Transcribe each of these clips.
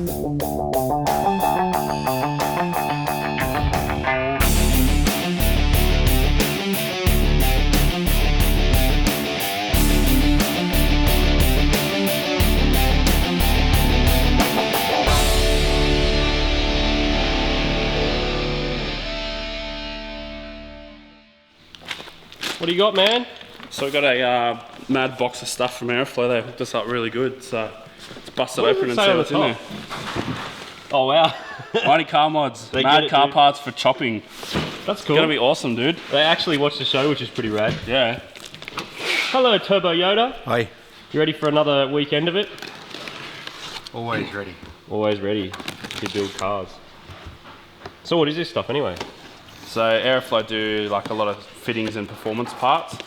What do you got, man? So we got a mad box of stuff from Aeroflow. They hooked us up really good. So let's bust it open and see what's in there. Oh wow. Mighty car mods, mad car parts for chopping. That's cool. It's gonna be awesome, dude. They actually watched the show, which is pretty rad. Yeah. Hello, Turbo Yoda. Hi. You ready for another weekend of it? Always ready. Always ready to build cars. So what is this stuff anyway? So Aeroflow do like a lot of fittings and performance parts.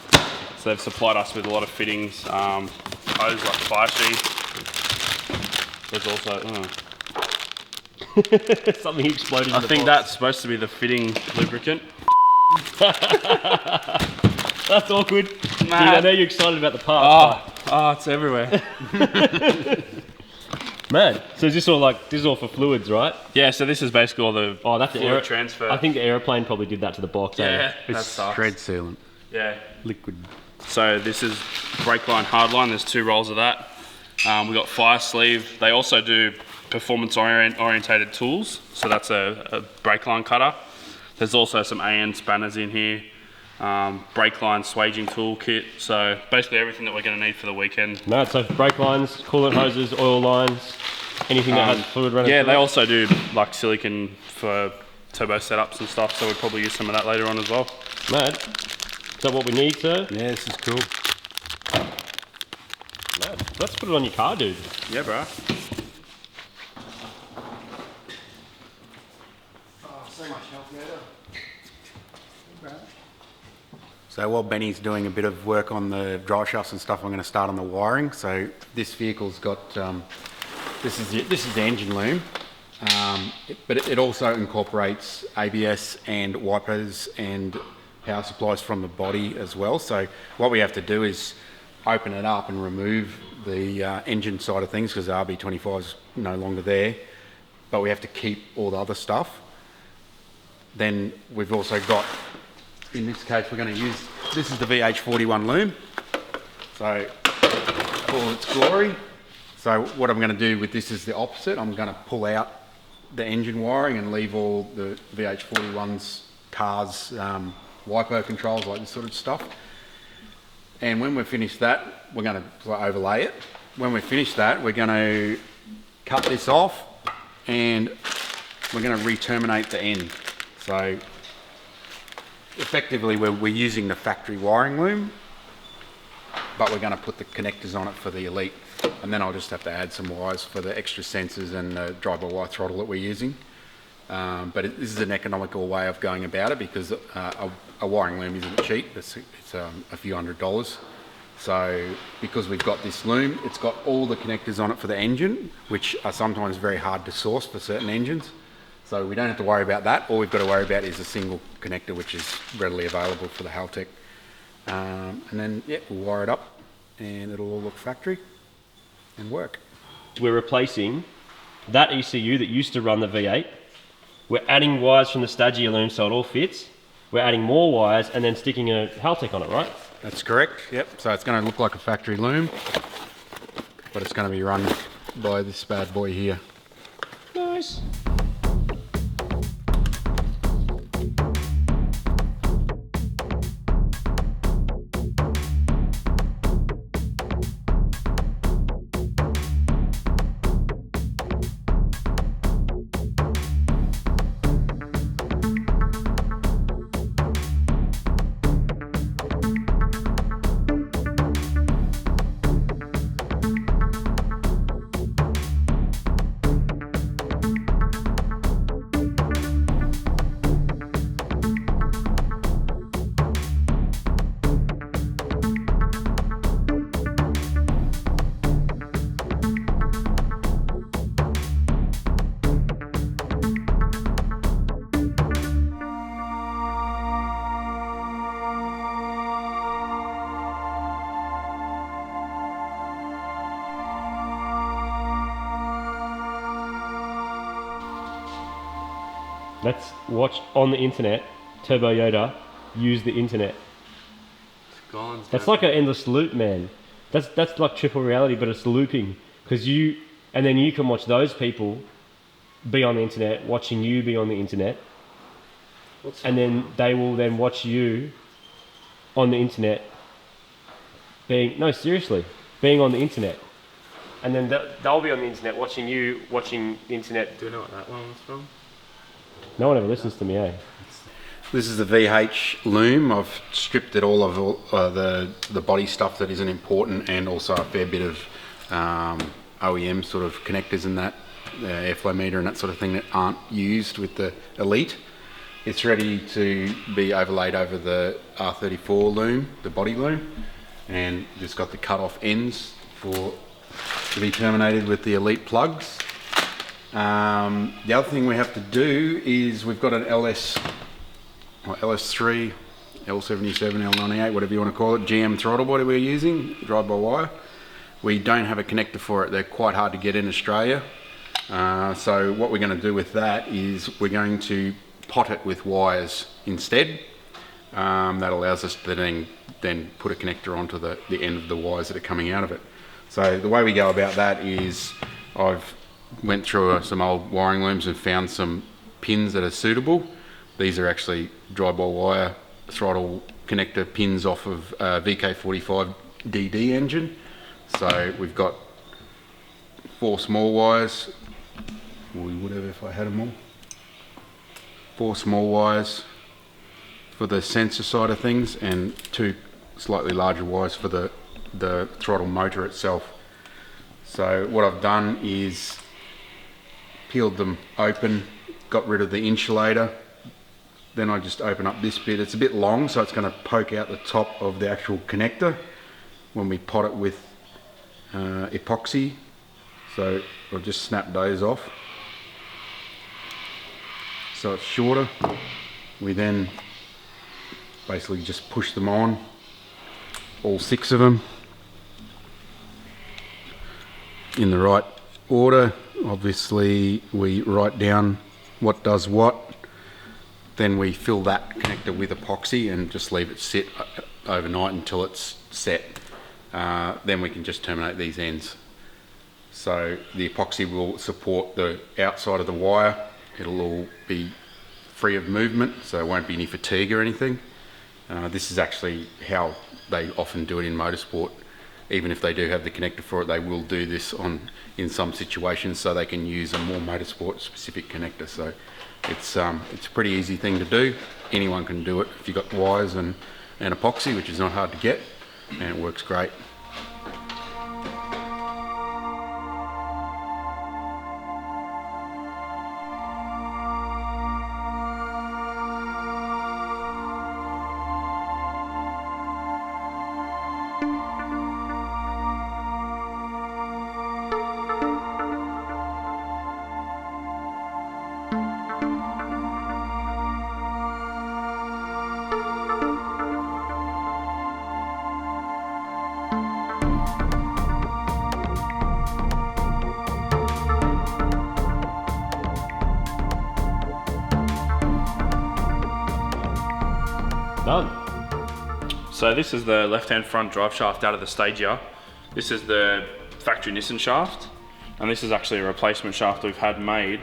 So they've supplied us with a lot of fittings, hose like fire sheaths. There's also something exploded. I think that's supposed to be the fitting lubricant. That's awkward. Dude, I know you're excited about the parts. Oh, it's everywhere. Man, so is this all like, this is all for fluids, right? Yeah, so this is basically all the that's the fluid transfer. I think the aeroplane probably did that to the box. Yeah, It's tread sealant. Yeah. Liquid. So this is brake line, hard line. There's 2 rolls of that. We got fire sleeve. They also do performance orientated tools. So that's a brake line cutter. There's also some AN spanners in here. Brake line swaging tool kit. So basically everything that we're going to need for the weekend. No, so brake lines, coolant hoses, oil lines, anything that has fluid running. Yeah, they also do like silicon for turbo setups and stuff. So we'll probably use some of that later on as well. Mad. Is that what we need, sir? Yeah, this is cool. Mad. Let's put it on your car, dude. Yeah, bro. Oh, so much help later. So while Benny's doing a bit of work on the drive shafts and stuff, I'm going to start on the wiring. So this vehicle's got, this is the engine loom, but it also incorporates ABS and wipers and power supplies from the body as well. So what we have to do is open it up and remove the engine side of things because the RB25 is no longer there, but we have to keep all the other stuff. Then we've also got, in this case, we're going to use, this is the VH41 loom, so all its glory. So what I'm going to do with this is the opposite. I'm going to pull out the engine wiring and leave all the VH41's cars wiper controls, like this sort of stuff. And when we've finished that, we're going to overlay it. When we've finished that, we're going to cut this off and we're going to re-terminate the end. So effectively we're using the factory wiring loom, but we're going to put the connectors on it for the Elite, and then I'll just have to add some wires for the extra sensors and the drive-by-wire throttle that we're using. But this is an economical way of going about it because a wiring loom isn't cheap. It's a few $100s. So because we've got this loom, it's got all the connectors on it for the engine, which are sometimes very hard to source for certain engines. So we don't have to worry about that. All we've got to worry about is a single connector, which is readily available for the Haltech. And then, yeah, we'll wire it up and it'll all look factory and work. We're replacing that ECU that used to run the V8. We're adding wires from the Stagea loom so it all fits. We're adding more wires and then sticking a Haltech on it, right? That's correct, yep. So it's going to look like a factory loom, but it's going to be run by this bad boy here. Nice. Let's watch on the internet, Turbo Yoda, use the internet. That's like an endless loop, man. That's like triple reality, but it's looping. And then you can watch those people be on the internet, watching you be on the internet. And then they will then watch you on the internet being on the internet. And then they'll be on the internet watching you, watching the internet. Do you know what that one was from? No one ever listens to me, eh? This is the VH loom. I've stripped it all of the body stuff that isn't important, and also a fair bit of OEM sort of connectors and that, airflow meter and that sort of thing that aren't used with the Elite. It's ready to be overlaid over the R34 loom, the body loom, and just got the cut off ends to be terminated with the Elite plugs. The other thing we have to do is we've got an LS3, L77, L98, whatever you want to call it, GM throttle body we're using, drive-by-wire. We don't have a connector for it. They're quite hard to get in Australia. So what we're going to do with that is we're going to pot it with wires instead. That allows us to then put a connector onto the end of the wires that are coming out of it. So the way we go about that is I've went through some old wiring looms and found some pins that are suitable. These are actually drive-by-wire throttle connector pins off of VK45 DD engine. So we've got 4 small wires. We would have if I had them all. 4 small wires for the sensor side of things, and 2 slightly larger wires for the throttle motor itself. So what I've done is peeled them open, got rid of the insulator. Then I just open up this bit. It's a bit long, so it's going to poke out the top of the actual connector when we pot it with epoxy. So I'll just snap those off. So it's shorter. We then basically just push them on, all 6 of them, in the right order. Obviously we write down what does what. Then we fill that connector with epoxy and just leave it sit overnight until it's set. Then we can just terminate these ends. So the epoxy will support the outside of the wire. It'll all be free of movement, so there won't be any fatigue or anything. This is actually how they often do it in motorsport. Even if they do have the connector for it, they will do this in some situations so they can use a more motorsport specific connector. So it's a pretty easy thing to do. Anyone can do it if you've got wires and epoxy, which is not hard to get, and it works great. Done. So this is the left-hand front drive shaft out of the Stagea. This is the factory Nissan shaft, and this is actually a replacement shaft we've had made.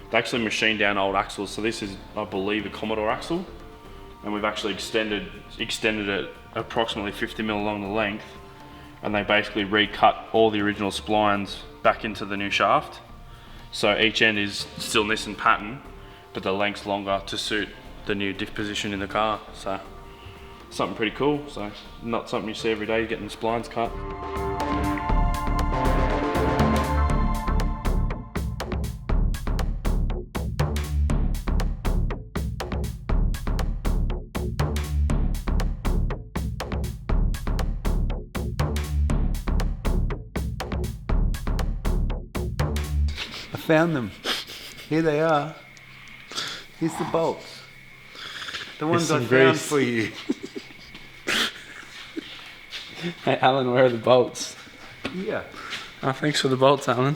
They actually machined down old axles, so this is, I believe, a Commodore axle, and we've actually extended it approximately 50 mil along the length, and they basically recut all the original splines back into the new shaft. So each end is still Nissan pattern, but the length's longer to suit the new diff position in the car. So something pretty cool. So not something you see every day, getting the splines cut. I found them. Here they are. Here's the bolts. The ones I found for you. Hey Alan, where are the bolts? Yeah. Oh, thanks for the bolts, Alan.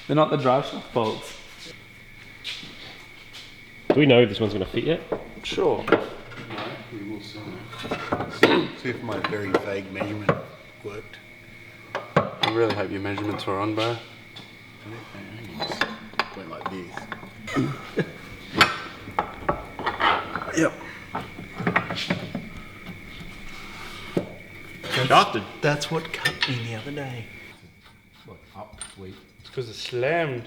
They're not the drive shaft bolts. Do we know if this one's going to fit yet? Sure. No, we will see if my very vague measurement worked. I really hope your measurements were on, bro. Went like this. Yep. Shafted. That's what cut me the other day. What, up, sweet. It's because it's slammed.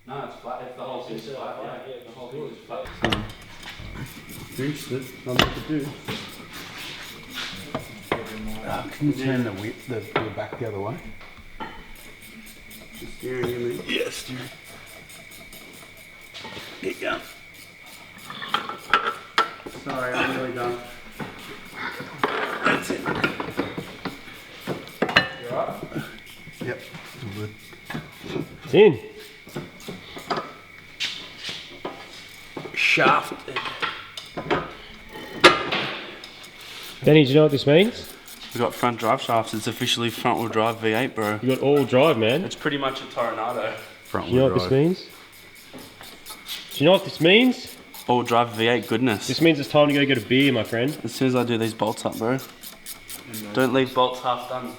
No, it's flat. It's the whole thing's flat. Yeah, the whole thing is flat. Nothing to do. Can you turn the wheel back the other way? The steering, you mean? Yeah, steering. Get going. Sorry, I'm really done. That's it. You alright? Yep. Good. It's in. Shafted. Benny, do you know what this means? We got front drive shafts. It's officially front wheel drive V8, bro. You got all drive, man. It's pretty much a Tornado. Front Do you know wheel what this drive. means? Do you know what this means? All drive V8 goodness. This means it's time to go get a beer, my friend. As soon as I do these bolts up, bro. Don't leave bolts half done.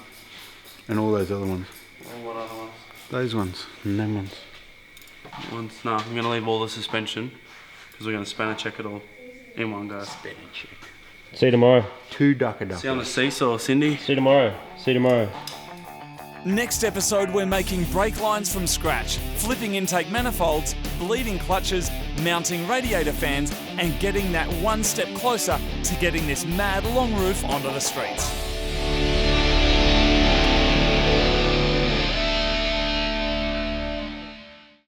And all those other ones. Oh, what other ones? Those ones. And them ones. No, I'm going to leave all the suspension because we're going to spanner check it all in one go. See you tomorrow. Two ducker See you on the duckers. seesaw, Cindy. See you tomorrow. See you tomorrow. Next episode, we're making brake lines from scratch, flipping intake manifolds, bleeding clutches, mounting radiator fans, and getting that one step closer to getting this mad long roof onto the streets.